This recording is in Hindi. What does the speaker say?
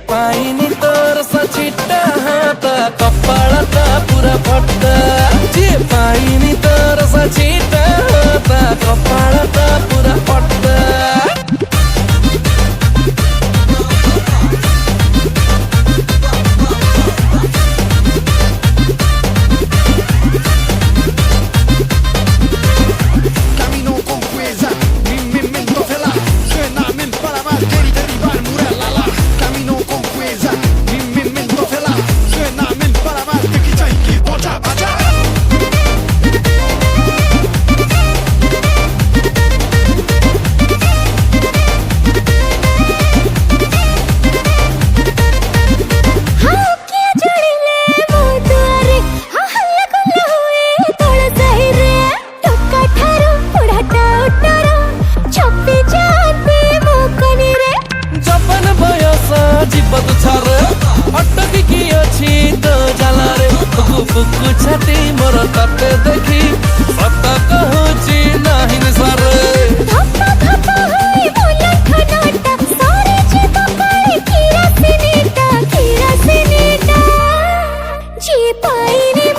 पाइनी तोर सचिटा हाता कपाळाता पुरा फट्टा जे पाइनी तोर सचिटा हाता कपाळाता पुरा फट्टा जीवत छर अटक की अच्छी तो जाला रे बुकु छाती मोर तते देखी सत कहूची नाही सर धप्पा धप्पा होई बोला खनाटा सारे जे बकाई खीरा से नीटा जी पाई रे